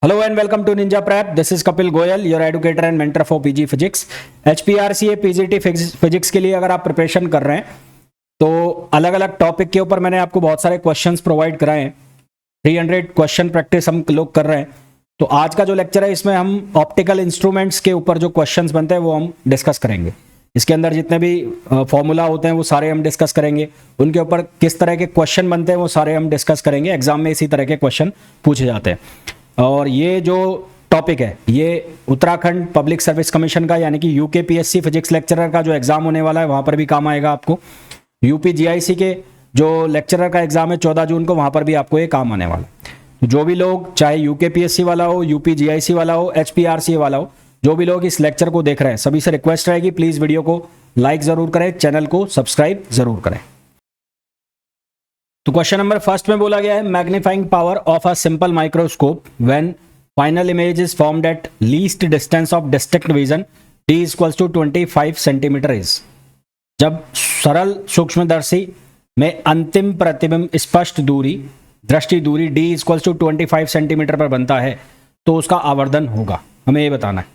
Hello and welcome to Ninja Prep. This is Kapil Goyal, your educator and mentor for PG Physics. HPRCA PGT physics के लिए अगर आप preparation कर रहे हैं तो अलग अलग टॉपिक के ऊपर मैंने आपको बहुत सारे क्वेश्चंस प्रोवाइड कराए हैं। 300 क्वेश्चन प्रैक्टिस हम लोग कर रहे हैं। तो आज का जो लेक्चर है इसमें हम ऑप्टिकल इंस्ट्रूमेंट्स के ऊपर जो क्वेश्चंस बनते हैं वो हम डिस्कस करेंगे। इसके अंदर जितने भी फॉर्मूला होते हैं वो सारे हम डिस्कस करेंगे। उनके ऊपर किस तरह के क्वेश्चन बनते हैं वो सारे हम डिस्कस करेंगे। एग्जाम में इसी तरह के क्वेश्चन पूछे जाते हैं। और ये जो टॉपिक है ये उत्तराखंड पब्लिक सर्विस कमीशन का यानी कि यूकेपीएससी फिजिक्स लेक्चरर का जो एग्जाम होने वाला है वहाँ पर भी काम आएगा आपको। यूपीजीआईसी के जो लेक्चरर का एग्जाम है 14 जून को, वहाँ पर भी आपको ये काम आने वाला है। तो जो भी लोग, चाहे यूकेपीएससी वाला हो, यूपीजीआईसी वाला हो, एचपीआरसीए वाला हो, जो भी लोग इस लेक्चर को देख रहे हैं सभी से रिक्वेस्ट रहेगी प्लीज़ वीडियो को लाइक ज़रूर करें, चैनल को सब्सक्राइब ज़रूर करें। तो क्वेश्चन नंबर फर्स्ट में बोला गया है magnifying power of a simple microscope when final image is formed at least distance of distinct vision d equals to 25 centimetre is. जब सरल सूक्ष्मदर्शी में अंतिम प्रतिबिंब स्पष्ट दूरी दृष्टि दूरी d इक्वल्स टू 25 सेंटीमीटर पर बनता है तो उसका आवर्धन होगा, हमें ये बताना है।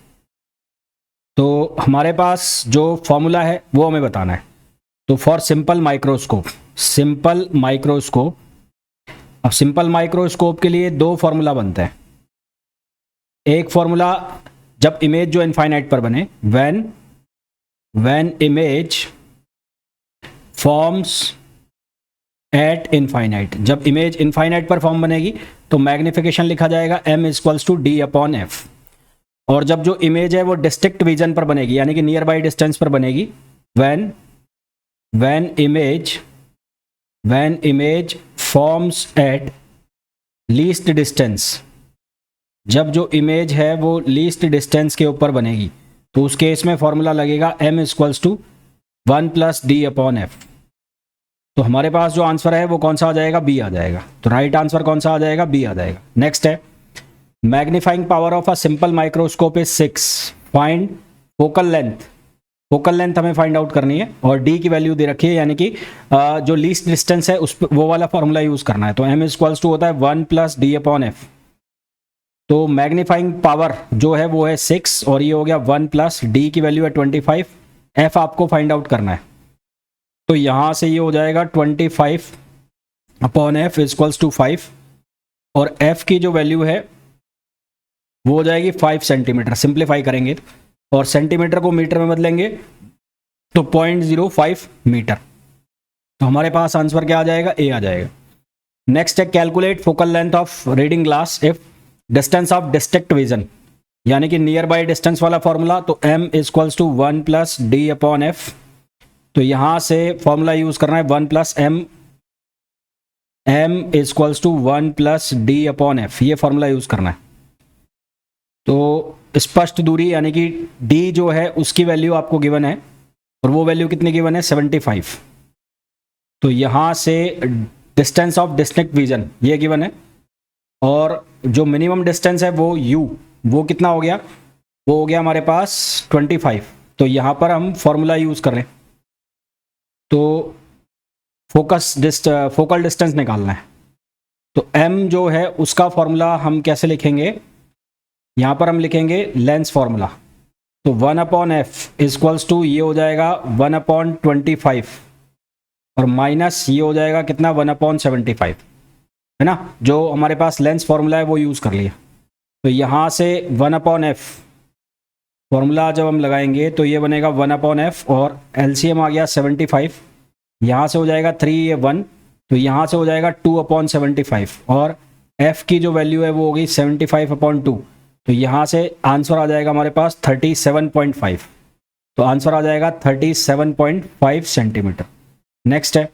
तो हमारे पास जो फॉर्मूला है वो हमें बताना है। तो फॉर सिंपल माइक्रोस्कोप, अब सिंपल माइक्रोस्कोप के लिए दो फॉर्मूला बनते हैं। एक फॉर्मूला जब इमेज जो इनफाइनाइट पर बने, when image forms at infinite, जब इमेज इनफाइनाइट पर फॉर्म बनेगी तो मैग्निफिकेशन लिखा जाएगा m equals to d upon f. और जब जो इमेज है वो डिस्ट्रिक्ट विजन पर बनेगी यानी कि नियर बाई डिस्टेंस पर बनेगी, when image forms at least distance, जब जो इमेज है वो लीस्ट डिस्टेंस के ऊपर बनेगी तो उस केस में फॉर्मूला लगेगा m equals to 1 plus d upon f. तो हमारे पास जो आंसर है वो कौन सा आ जाएगा, बी आ जाएगा। तो राइट आंसर कौन सा आ जाएगा, बी आ जाएगा। नेक्स्ट है magnifying power of a simple microscope is 6, find focal length. Focal length हमें फाइंड आउट करनी है और डी की वैल्यू दे रखी है यानी कि जो लीस्ट डिस्टेंस है उस वो वाला फॉर्मूला यूज करना है। तो m इक्वल्स टू होता है 1 प्लस डी अपॉन एफ। तो मैग्नीफाइंग पावर जो है वो है 6 और ये हो गया 1 प्लस डी की वैल्यू है 25, एफ आपको फाइंड आउट करना है। तो यहाँ से ये हो जाएगा 25 अपॉन एफ इक्वल्स टू 5 और एफ की जो वैल्यू है वो हो जाएगी 5 सेंटीमीटर। सिंप्लीफाई करेंगे और सेंटीमीटर को मीटर में बदलेंगे तो 0.05 मीटर। तो हमारे पास आंसर क्या आ जाएगा, ए आ जाएगा। नेक्स्ट है calculate focal length of reading glass if distance of distinct vision, यानी कि नियर बाय डिस्टेंस वाला फॉर्मूला। तो m equals to 1 plus d upon f. तो यहाँ से फॉर्मूला यूज करना है 1 plus m equals to 1 plus d upon f, ये फॉर्मूला यूज करना है। तो स्पष्ट दूरी यानी कि d जो है उसकी वैल्यू आपको गिवन है और वो वैल्यू कितनी गिवन है, 75। तो यहाँ से डिस्टेंस ऑफ डिस्ट्रिक्ट विजन ये गिवन है और जो मिनिमम डिस्टेंस है वो u, वो कितना हो गया, वो हो गया हमारे पास 25। तो यहाँ पर हम फॉर्मूला यूज कर रहे हैं। तो फोकल डिस्टेंस निकालना है। तो m जो है उसका फॉर्मूला हम कैसे लिखेंगे, यहाँ पर हम लिखेंगे लेंस फॉर्मूला। तो 1 अपॉन एफ इक्वल्स टू ये हो जाएगा 1 अपॉन 25 और माइनस ये हो जाएगा कितना, 1 अपॉन 75, है ना। जो हमारे पास लेंस फॉर्मूला है वो यूज़ कर लिया। तो यहाँ से 1 अपॉन एफ फॉर्मूला जब हम लगाएंगे तो ये बनेगा 1 अपॉन एफ और एलसीएम आ गया 75, यहाँ से हो जाएगा 3 ये 1, तो यहाँ से हो जाएगा 2 अपॉन 75 और एफ की जो वैल्यू है वो होगी 75 अपॉन 2। तो यहाँ से आंसर आ जाएगा हमारे पास 37.5। तो आंसर आ जाएगा 37.5 सेंटीमीटर। नेक्स्ट है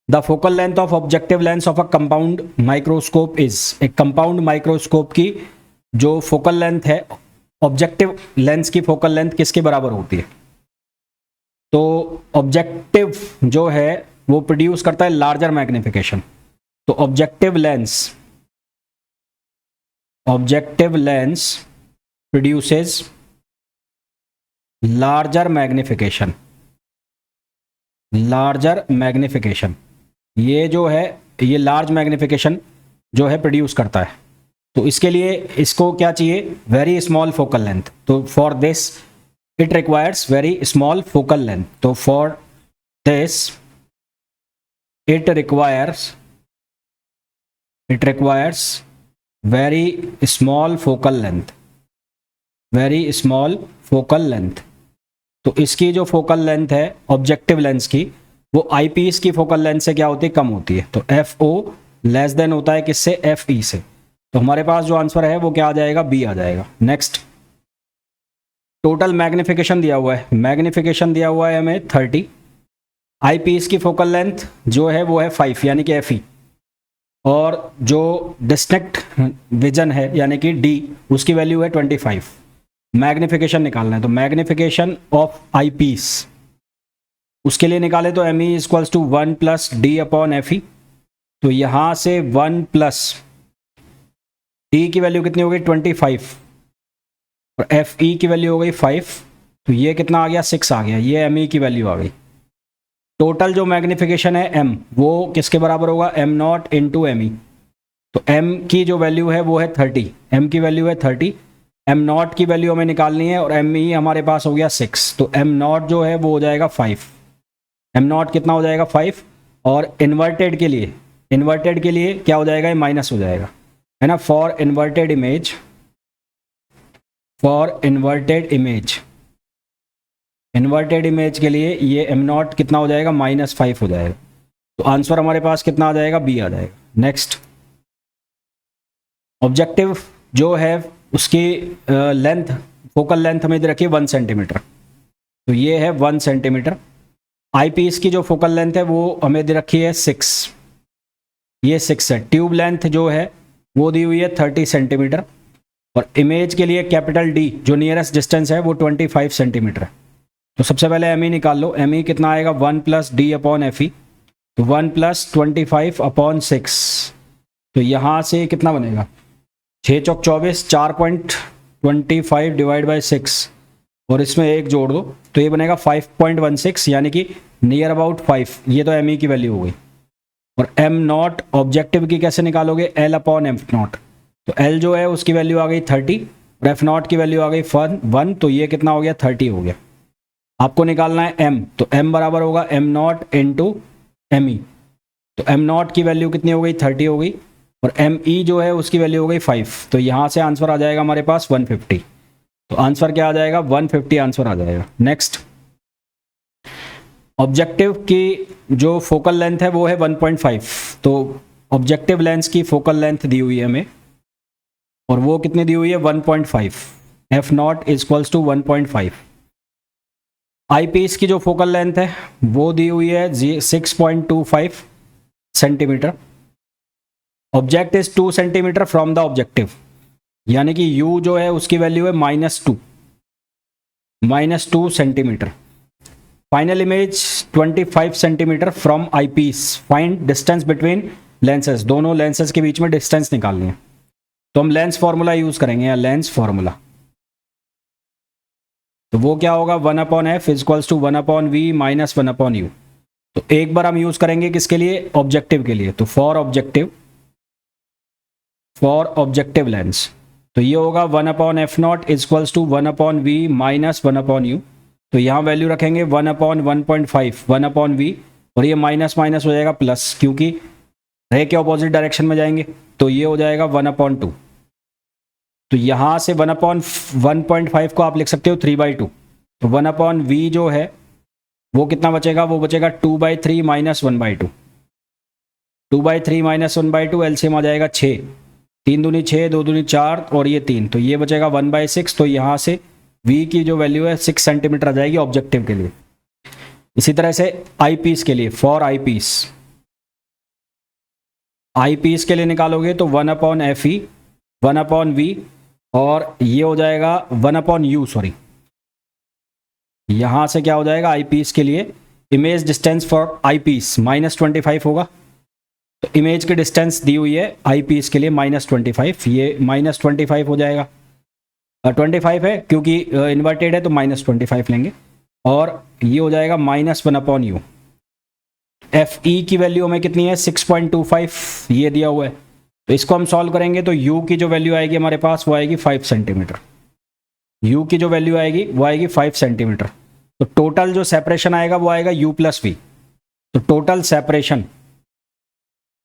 the focal length of objective lens of a compound microscope is. एक कंपाउंड माइक्रोस्कोप की जो फोकल लेंथ है, ऑब्जेक्टिव लेंस की फोकल लेंथ किसके बराबर होती है। तो ऑब्जेक्टिव जो है वो प्रोड्यूस करता है लार्जर मैग्निफिकेशन। तो objective lens produces larger magnification। ये जो है ये लार्ज मैग्निफिकेशन जो है प्रोड्यूस करता है। तो इसके लिए इसको क्या चाहिए, वेरी स्मॉल फोकल लेंथ। तो for this it requires very small focal length. तो for this it requires very small focal length, very small focal length. तो इसकी जो फोकल लेंथ है ऑब्जेक्टिव लेंस की, वो आईपीस की फोकल लेंथ से क्या होती है, कम होती है। तो एफ ओ लेस देन होता है किससे, एफ ई से। तो हमारे पास जो आंसर है वो क्या आ जाएगा, बी आ जाएगा। नेक्स्ट, टोटल मैग्निफिकेशन दिया हुआ है, मैग्निफिकेशन दिया हुआ है हमें 30। आईपीस की फोकल लेंथ जो है वो है 5 यानी कि एफ ई, और जो डिस्टिंक्ट विजन है यानी कि डी, उसकी वैल्यू है 25। मैग्निफिकेशन निकालना है, तो मैग्निफिकेशन ऑफ आई पीस उसके लिए निकाले तो m e equals to 1 plus d upon f e. तो यहाँ से 1 प्लस डी की वैल्यू कितनी हो गई 25 और एफ ई की वैल्यू हो गई 5। तो ये कितना आ गया 6 आ गया, ये एम ई की वैल्यू आ गई। टोटल जो मैग्निफिकेशन है एम, वो किसके बराबर होगा, m nought into m e. तो एम की जो वैल्यू है वो है 30, एम की वैल्यू है 30, एम नॉट की वैल्यू हमें निकालनी है और एम ई हमारे पास हो गया 6। तो एम नॉट जो है वो हो जाएगा 5, एम नॉट कितना हो जाएगा 5। और इन्वर्टेड के लिए, इन्वर्टेड के लिए क्या हो जाएगा, ये माइनस हो जाएगा, है ना। For inverted image, for inverted image, inverted image के लिए ये एम नॉट कितना हो जाएगा, -5 हो जाएगा। तो आंसर हमारे पास कितना आ जाएगा, बी आ जाएगा। नेक्स्ट, ऑब्जेक्टिव जो है उसकी लेंथ, फोकल लेंथ हमें दे रखी है 1 सेंटीमीटर। तो ये है 1 सेंटीमीटर। आईपीस की जो फोकल लेंथ है वो हमें दे रखी है 6, ये 6 है। ट्यूब लेंथ जो है वो दी हुई है 30 सेंटीमीटर, और इमेज के लिए कैपिटल डी जो नियरेस्ट डिस्टेंस है वो 25 सेंटीमीटर है। तो सबसे पहले एम ई निकाल लो, एम ई कितना आएगा 1 plus d upon f e. तो 1 प्लस 25 अपॉन 6, तो यहाँ से कितना बनेगा, 6 चौक 24, 4.25 डिवाइड बाई 6 और इसमें 1 जोड़ दो तो ये बनेगा 5.16 यानी कि नियर अबाउट 5। ये तो एम ई की वैल्यू हो गई। और एम नॉट ऑब्जेक्टिव की कैसे निकालोगे, एल अपॉन एफ नॉट। तो एल जो है उसकी वैल्यू आ गई 30 और एफ नॉट की वैल्यू आ गई 1, तो ये कितना हो गया 30 हो गया। आपको निकालना है एम, तो एम बराबर होगा m nought into m e. तो एम नॉट की वैल्यू कितनी हो गई 30 हो गई, और एम ई जो है उसकी वैल्यू हो गई 5। तो यहाँ से आंसर आ जाएगा हमारे पास 150। तो आंसर क्या आ जाएगा, 150 आंसर आ जाएगा। नेक्स्ट, ऑब्जेक्टिव की जो फोकल लेंथ है वो है 1.5। तो ऑब्जेक्टिव लेंस की फोकल लेंथ दी हुई है हमें, और वो कितनी दी हुई है 1.5, f nought equals to 1.5। Eyepiece की जो फोकल लेंथ है वो दी हुई है 6.25 centimetre. Object is 2 centimetre from the objective, यानी कि u जो है उसकी वैल्यू है -2 centimetre. Final image 25 centimetre from eyepiece. Find distance between lenses, दोनों लेंसेज के बीच में डिस्टेंस निकालनी है। तो हम लेंस फॉर्मूला यूज करेंगे, या लेंस फॉर्मूला। तो वो क्या होगा, 1/f equals to 1/v minus 1/u। तो एक बार हम यूज करेंगे किसके लिए, ऑब्जेक्टिव के लिए। तो फॉर ऑब्जेक्टिव लेंस, तो ये होगा 1/f not equals to 1/v minus 1/u। तो यहाँ वैल्यू रखेंगे 1/1.5 1/v, और ये माइनस माइनस हो जाएगा प्लस, क्योंकि रे के ऑपोजिट डायरेक्शन में जाएंगे। तो ये हो जाएगा 1/2। तो यहाँ से 1/1.5 को आप लिख सकते हो 3/2। तो 1/v जो है वो कितना बचेगा, वो बचेगा 2/3 माइनस 1/2। 2/3 माइनस 1/2 एलसीएम आ जाएगा 6, 3 दूनी 6, 2 दूनी 4 और ये 3, तो ये बचेगा 1/6। तो यहाँ से v की जो वैल्यू है 6 सेंटीमीटर आ जाएगी ऑब्जेक्टिव के लिए। इसी तरह से आईपीस के लिए, फॉर आईपीस के लिए निकालोगे तो 1/fe 1/v, और ये हो जाएगा 1/u, सॉरी, यहां से क्या हो जाएगा आईपीस के लिए, इमेज डिस्टेंस फॉर आईपीस -25 होगा। तो इमेज की डिस्टेंस दी हुई है आईपीस के लिए -25, ये -25 हो जाएगा। 25 है क्योंकि इन्वर्टेड है तो -25 लेंगे, और ये हो जाएगा -1/u। एफ ई की वैल्यू हमें कितनी है 6.25, ये दिया हुआ है। तो इसको हम सॉल्व करेंगे तो u की जो वैल्यू आएगी हमारे पास वो आएगी 5 सेंटीमीटर। u की जो वैल्यू आएगी वो आएगी 5 सेंटीमीटर। तो टोटल जो सेपरेशन आएगा वो आएगा u प्लस वी। तो टोटल सेपरेशन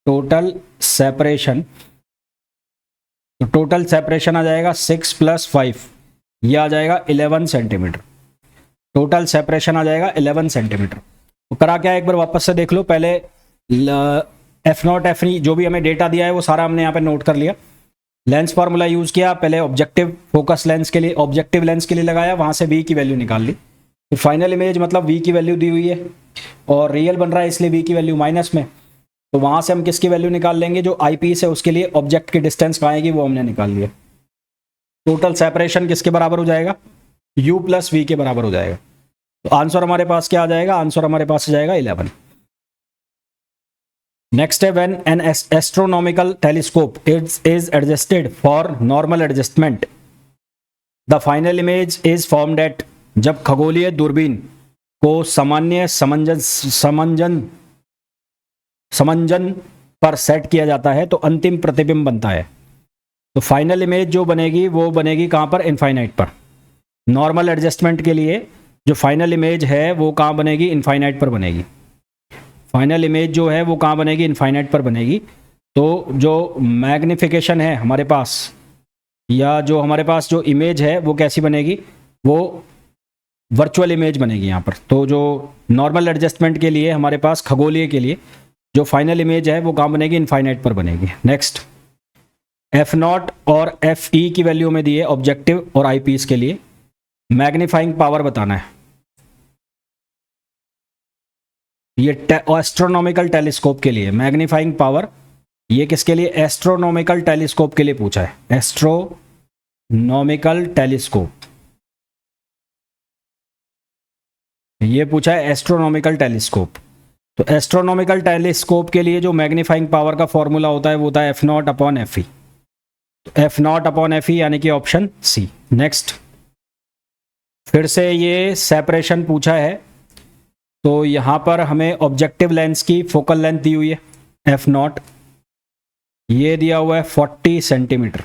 तो टोटल सेपरेशन आ जाएगा 6 + 5, ये आ जाएगा 11 सेंटीमीटर। टोटल सेपरेशन आ जाएगा 11 सेंटीमीटर। तो करा क्या, एक बार वापस से देख लो। पहले F0 F जो भी हमें डेटा दिया है वो सारा हमने यहाँ पे नोट कर लिया। लेंस फार्मूला यूज किया, पहले ऑब्जेक्टिव फोकस लेंस के लिए, ऑब्जेक्टिव लेंस के लिए लगाया, वहां से v की वैल्यू निकाल ली। तो फाइनल इमेज मतलब v की वैल्यू दी हुई है और रियल बन रहा है इसलिए v की वैल्यू माइनस में। तो वहां से हम किसकी वैल्यू निकाल लेंगे, जो आई पीस है उसके लिए ऑब्जेक्ट की डिस्टेंस कहाँ आएगी वो हमने निकाल लिया। टोटल सेपरेशन किसके बराबर हो जाएगा, u प्लस वी के बराबर हो जाएगा। तो आंसर हमारे पास क्या आ जाएगा, आंसर हमारे पास आ जाएगा 11। नेक्स्ट है when an astronomical telescope is adjusted for normal adjustment the final image is formed eight. जब खगोलीय दूरबीन को सामान्य समंजन पर सेट किया जाता है तो अंतिम प्रतिबिंब बनता है। तो फाइनल इमेज जो बनेगी वो बनेगी कहाँ पर, इनफाइनाइट पर। नॉर्मल एडजस्टमेंट के लिए जो फाइनल इमेज है वो कहाँ बनेगी, इनफाइनाइट पर बनेगी। फाइनल इमेज जो है वो कहाँ बनेगी, इनफाइनाइट पर बनेगी। तो जो मैग्निफिकेशन है हमारे पास, या जो हमारे पास जो इमेज है वो कैसी बनेगी, वो वर्चुअल इमेज बनेगी यहाँ पर। तो जो नॉर्मल एडजस्टमेंट के लिए हमारे पास खगोलीय के लिए जो फाइनल इमेज है वो कहाँ बनेगी, इनफाइनाइट पर बनेगी। नेक्स्ट, F0 और FE की वैल्यू में दी है ऑब्जेक्टिव और आईपीस के लिए। मैग्नीफाइंग पावर बताना है। ये एस्ट्रोनॉमिकल टेलीस्कोप के लिए मैग्नीफाइंग पावर, ये किसके लिए, एस्ट्रोनॉमिकल टेलीस्कोप के लिए पूछा है। एस्ट्रोनॉमिकल टेलीस्कोप, ये पूछा है एस्ट्रोनॉमिकल टेलीस्कोप। तो एस्ट्रोनॉमिकल टेलीस्कोप के लिए जो मैग्नीफाइंग पावर का फॉर्मूला होता है वो होता है F0/FE। तो F0/FE यानी कि ऑप्शन सी। नेक्स्ट, फिर से ये सेपरेशन पूछा है। तो यहाँ पर हमें ऑब्जेक्टिव लेंस की फोकल लेंथ दी हुई है F0, ये दिया हुआ है 40 सेंटीमीटर।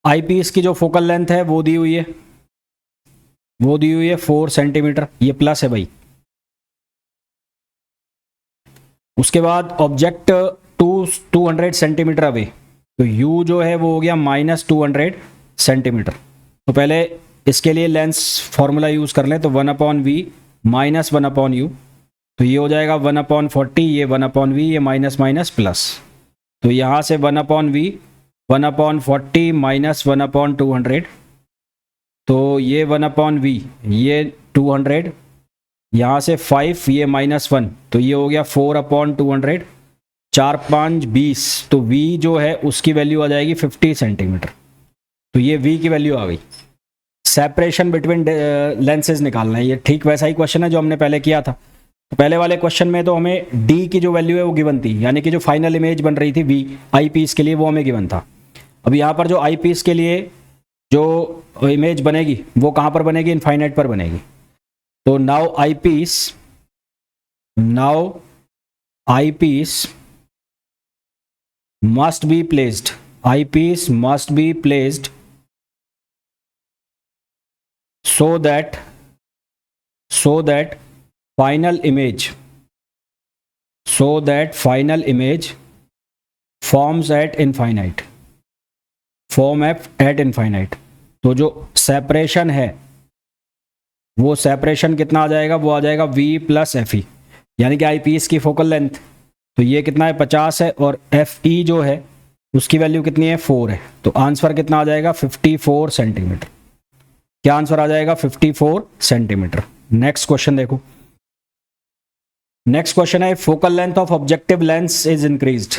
आईपीस की जो फोकल लेंथ है वो दी हुई है 4 सेंटीमीटर, ये प्लस है भाई। उसके बाद ऑब्जेक्ट 200 सेंटीमीटर अवे, तो u जो है वो हो गया -200 सेंटीमीटर। तो पहले इसके लिए लेंस फॉर्मूला यूज कर लें। तो 1/v माइनस 1/u, तो ये हो जाएगा 1/40, ये 1/v, ये माइनस माइनस प्लस। तो यहाँ से 1/v 1/40 माइनस 1/200, तो ये 1/v, ये 200, यहाँ से 5, ये -1, तो ये हो गया 4/200, 4 5 20। तो v जो है उसकी वैल्यू आ जाएगी 50 सेंटीमीटर। तो ये v की वैल्यू आ गई। सेपरेशन बिटवीन लेंसेज निकालना है, ये ठीक वैसा ही क्वेश्चन है जो हमने पहले किया था। तो पहले वाले क्वेश्चन में तो हमें d की जो वैल्यू है वो गिवन थी, यानी कि जो फाइनल इमेज बन रही थी v आई पीस के लिए वो हमें गिवन था। अब यहाँ पर जो आई पीस के लिए जो इमेज बनेगी वो कहाँ पर बनेगी, इनफाइनाइट पर बनेगी। तो now eyepiece must be placed, eyepiece must be placed so that final image forms at infinite, तो जो सेपरेशन है वो सेपरेशन कितना आ जाएगा, वो आ जाएगा v + FE, यानी कि आई पीस की फोकल लेंथ तो ये कितना है 50 है, और FE जो है उसकी वैल्यू कितनी है 4 है। तो आंसर कितना आ जाएगा 54 सेंटीमीटर। क्या आंसर आ जाएगा 54 सेंटीमीटर। नेक्स्ट क्वेश्चन देखो। नेक्स्ट क्वेश्चन है focal length of objective lens is increased.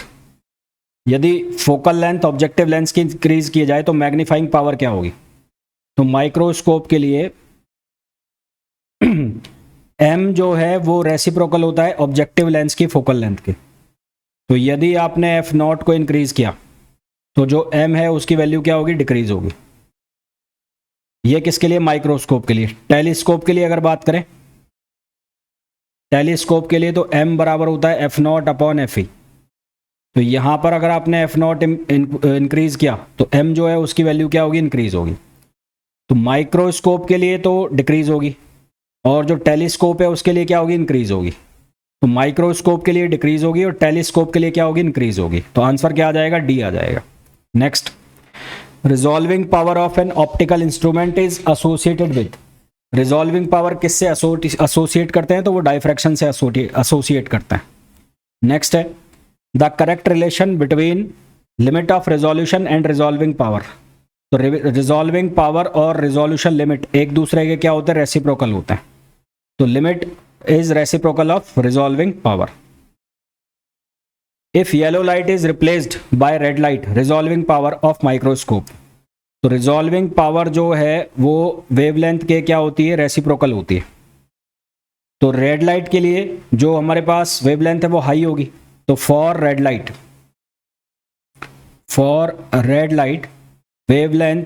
यदि फोकल लेंथ ऑब्जेक्टिव लेंस की इंक्रीज की जाए तो मैग्नीफाइंग पावर क्या होगी। तो माइक्रोस्कोप के लिए m जो है वो रेसिप्रोकल होता है ऑब्जेक्टिव लेंस की फोकल लेंथ के। तो यदि आपने F0 को इंक्रीज किया तो जो m है उसकी वैल्यू क्या होगी, डिक्रीज होगी। ये किसके लिए, माइक्रोस्कोप के लिए। टेलीस्कोप के लिए अगर बात करें, टेलीस्कोप के लिए तो m बराबर होता है F0/FE। तो यहाँ पर अगर आपने एफ नॉट इंक्रीज किया तो एम जो है उसकी वैल्यू क्या होगी, इंक्रीज होगी। तो माइक्रोस्कोप के लिए तो डिक्रीज होगी, और जो टेलीस्कोप है उसके लिए क्या होगी, इंक्रीज होगी। तो माइक्रोस्कोप के लिए डिक्रीज होगी और टेलीस्कोप के लिए क्या होगी, इंक्रीज होगी। तो आंसर क्या आ जाएगा, डी आ जाएगा। Next, resolving power of an optical instrument is associated with. Resolving power किससे एसोसिएट करते हैं, तो वो डायफ्रैक्शन से एसोसिएट करते हैं। नेक्स्ट है the correct relation between limit of resolution and resolving power. तो रिजॉल्विंग पावर और रिजोल्यूशन लिमिट एक दूसरे के क्या होते हैं, रेसिप्रोकल होते हैं। तो limit is reciprocal of resolving power. If yellow light is replaced by red light, resolving power of microscope. तो रिजॉल्विंग पावर जो है वो वेवलेंथ के क्या होती है, रेसिप्रोकल होती है। तो रेड लाइट के लिए जो हमारे पास वेवलेंथ है वो हाई होगी। तो फॉर रेड लाइट वेवलेंथ,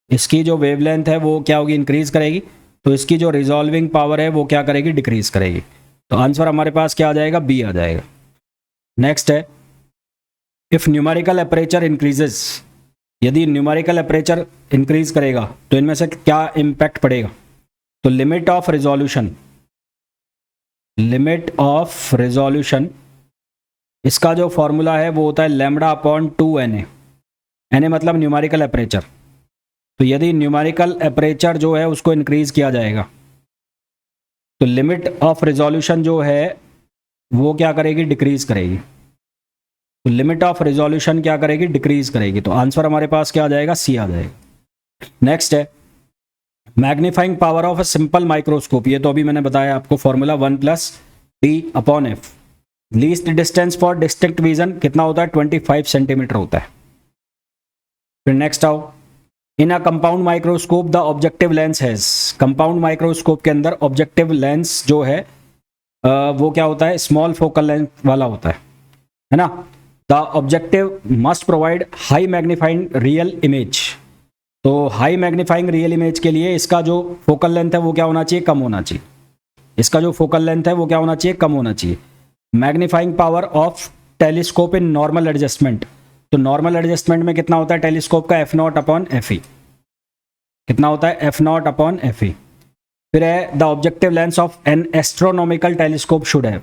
इसकी जो वेवलेंथ है वो क्या होगी, इंक्रीज करेगी। तो इसकी जो रिजॉल्विंग पावर है वो क्या करेगी, डिक्रीज करेगी। तो आंसर हमारे पास क्या आ जाएगा, बी आ जाएगा। नेक्स्ट है इफ न्यूमेरिकल एपरेचर इंक्रीजेस। यदि न्यूमेरिकल एपरेचर इंक्रीज करेगा तो इनमें से क्या इंपैक्ट पड़ेगा। तो लिमिट ऑफ रिजोल्यूशन, इसका जो फॉर्मूला है वो होता है लैम्बडा अपॉन 2na। na मतलब न्यूमेरिकल एपरेचर। तो यदि न्यूमेरिकल एपरेचर जो है उसको इंक्रीज किया जाएगा तो लिमिट ऑफ रिजोल्यूशन जो है वो क्या करेगी, डिक्रीज करेगी। तो लिमिट ऑफ रिजोल्यूशन क्या करेगी, डिक्रीज करेगी। तो आंसर हमारे पास क्या आ जाएगा, सी आ जाएगा। नेक्स्ट है magnifying power of a simple microscope. ये तो अभी मैंने बताया आपको formula 1+d/f। Least distance for distinct vision कितना होता है, 25 सेंटीमीटर होता है। फिर नेक्स्ट आओ, in a compound microscope the objective lens has. Compound microscope के अंदर ऑब्जेक्टिव लेंस जो है वो क्या होता है, स्मॉल फोकल लेंथ वाला होता है ना। The objective must provide high magnifying real image. तो हाई मैग्नीफाइंग रियल इमेज के लिए इसका जो फोकल लेंथ है वो क्या होना चाहिए, कम होना चाहिए। इसका जो फोकल लेंथ है वो क्या होना चाहिए, कम होना चाहिए। Magnifying power of telescope in normal adjustment. तो नॉर्मल एडजस्टमेंट में कितना होता है टेलीस्कोप का, f0/fe। कितना होता है, f0/fe। फिर है the objective lens of N astronomical telescope should have.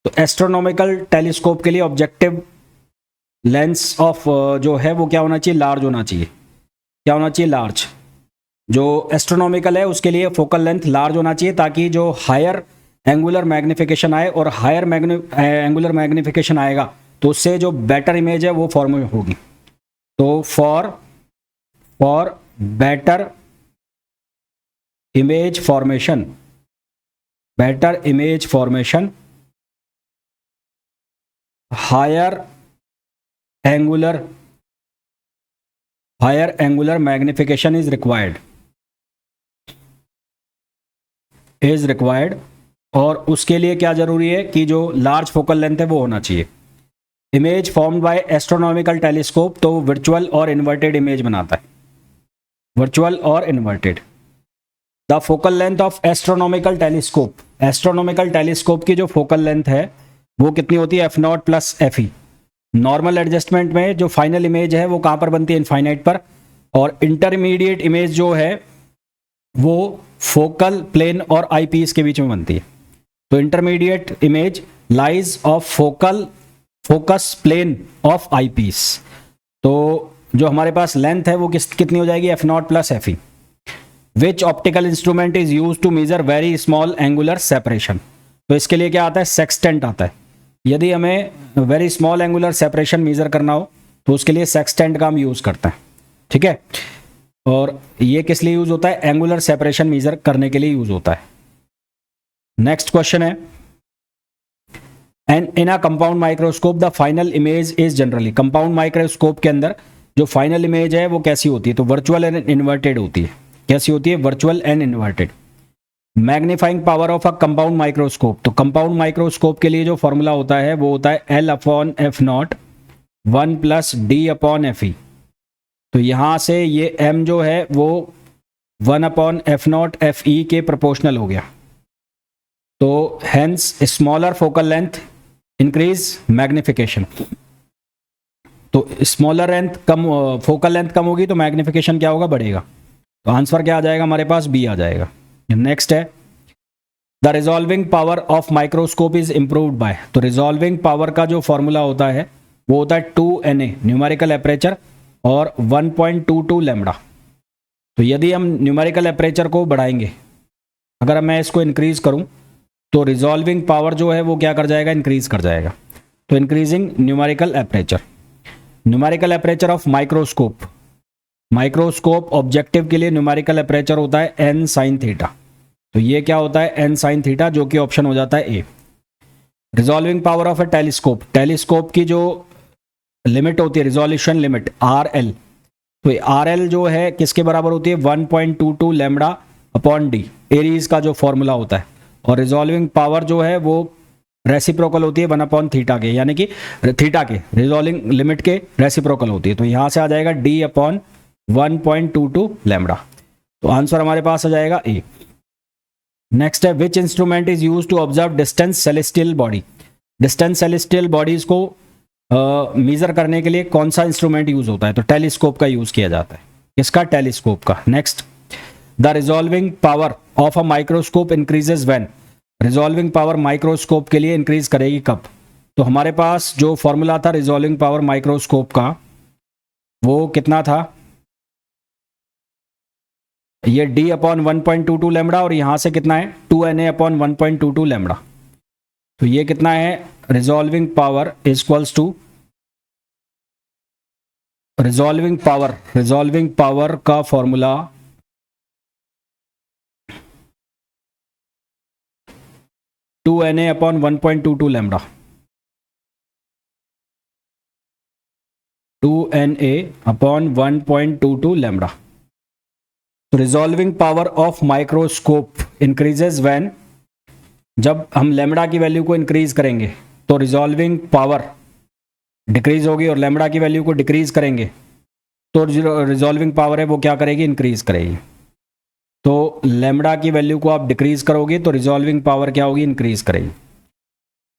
तो एस्ट्रोनॉमिकल टेलीस्कोप के लिए ऑब्जेक्टिव लेंस ऑफ जो है वो क्या होना चाहिए, लार्ज होना चाहिए। क्या होना चाहिए, लार्ज। जो एस्ट्रोनॉमिकल है उसके लिए फोकल लेंथ लार्ज होना चाहिए ताकि जो हायर एंगुलर मैग्निफिकेशन आए, और हायर एंगुलर मैग्निफिकेशन आएगा तो उससे जो बेटर इमेज है वो फॉर्म होगी। तो for better image formation, higher angular magnification is required. और उसके लिए क्या जरूरी है कि जो लार्ज फोकल लेंथ है वो होना चाहिए। Image formed by astronomical telescope, तो वर्चुअल और इन्वर्टेड इमेज बनाता है, वर्चुअल और inverted. The focal length of astronomical telescope, astronomical telescope की जो फोकल लेंथ है वो कितनी होती है, f0+fe। नॉर्मल एडजस्टमेंट में जो फाइनल इमेज है वो कहाँ पर बनती है, इनफाइनाइट पर। और इंटरमीडिएट इमेज जो है वो फोकल प्लेन और आई पीस के बीच में बनती है। तो intermediate image lies of focus plane of eyepiece. तो जो हमारे पास लेंथ है वो कितनी हो जाएगी, f0+fe। Which optical instrument is use to measure very small angular separation. तो इसके लिए क्या आता है, सेक्सटेंट आता है। यदि हमें very small angular separation measure करना हो तो उसके लिए सेक्सटेंट का हम यूज करते हैं, ठीक है। और ये किस लिए यूज होता है, एंगुलर सेपरेशन मेजर करने के लिए यूज होता है। नेक्स्ट क्वेश्चन है, and in a compound microscope the final image is generally. Compound microscope के अंदर जो फाइनल इमेज है वो कैसी होती है, तो वर्चुअल एंड इन्वर्टेड होती है। कैसी होती है, virtual and inverted. Magnifying power of a compound microscope, तो कंपाउंड माइक्रोस्कोप के लिए जो फॉर्मूला होता है वो होता है L/f0 1+d/fe। तो यहां से ये m जो है वो 1/f0 fe के प्रोपोर्शनल हो गया। तो hence smaller focal length increase magnification. तो स्मॉलर लेंथ कम, फोकल लेंथ कम होगी तो मैग्निफिकेशन क्या होगा, बढ़ेगा। तो आंसर क्या आ जाएगा हमारे पास, बी आ जाएगा। नेक्स्ट है the resolving power of microscope is improved by. तो रिजॉल्विंग पावर का जो फॉर्मूला होता है वो होता है 2Na न्यूमेरिकल एपरेचर और 1.22 लैम्बडा। तो यदि हम न्यूमेरिकल एपरेचर को बढ़ाएंगे, अगर मैं इसको इंक्रीज करूं तो रिजॉल्विंग पावर जो है वो क्या कर जाएगा, इंक्रीज कर जाएगा। तो increasing numerical aperture, numerical aperture of microscope, microscope objective के लिए न्यूमेरिकल एपरेचर होता है n sin थीटा। तो ये क्या होता है, n sin थीटा, जो कि ऑप्शन हो जाता है A. Resolving power of a telescope, telescope की जो लिमिट होती है, रिजोल्यूशन लिमिट RL, तो RL जो है किसके बराबर होती है, 1.22 लैम्बडा अपॉन डी, एरीज का जो फॉर्मूला होता है। और रिजॉल्विंग पावर जो है वो रेसिप्रोकल होती है 1 अपॉन थीटा के, यानी कि थीटा के रिजॉल्विंग लिमिट के रेसिप्रोकल होती है। तो यहाँ से आ जाएगा D अपॉन 1.22 लैम्बडा। तो आंसर हमारे पास आ जाएगा ए। नेक्स्ट है which instrument is use to observe distance celestial body. Distance celestial bodies को मेजर करने के लिए कौन सा इंस्ट्रूमेंट यूज होता है, तो टेलीस्कोप का यूज किया जाता है। किसका, टेलीस्कोप का। Next the resolving power of a microscope increases when. Resolving power microscope के लिए इंक्रीज करेगी कब। तो हमारे पास जो फॉर्मूला था रिजॉल्विंग पावर माइक्रोस्कोप का वो कितना था, ये D अपॉन 1.22 लैम्बडा और यहां से कितना है 2Na अपॉन 1.22 लैम्बडा। तो ये कितना है, resolving power equals to resolving power का formula 2Na upon 1.22 lambda, 2Na upon 1.22 lambda. तो resolving power of microscope increases when, जब हम लैम्बडा की वैल्यू को इंक्रीज करेंगे तो रिजॉल्विंग पावर डिक्रीज होगी, और लैम्बडा की वैल्यू को डिक्रीज करेंगे तो रिजॉल्विंग पावर है वो क्या करेगी, इंक्रीज करेगी। तो लैम्बडा की वैल्यू को आप डिक्रीज करोगे तो रिजॉल्विंग पावर क्या होगी, इंक्रीज करेगी।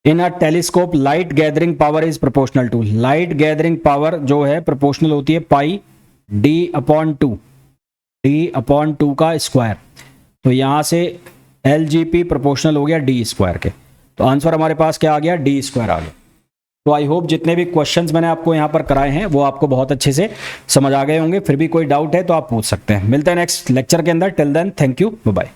In a telescope light gathering power is proportional to. Light gathering power जो है प्रोपोर्शनल होती है पाई D अपॉन 2 का स्क्वायर। तो यहां से LGP प्रोपोर्शनल हो गया D स्क्वायर के। तो आंसर हमारे पास क्या आ गया, D स्क्वायर आ गया। तो आई होप जितने भी क्वेश्चंस मैंने आपको यहाँ पर कराए हैं वो आपको बहुत अच्छे से समझ आ गए होंगे। फिर भी कोई डाउट है तो आप पूछ सकते हैं। मिलते हैं नेक्स्ट लेक्चर के अंदर। Till then thank you, bye bye.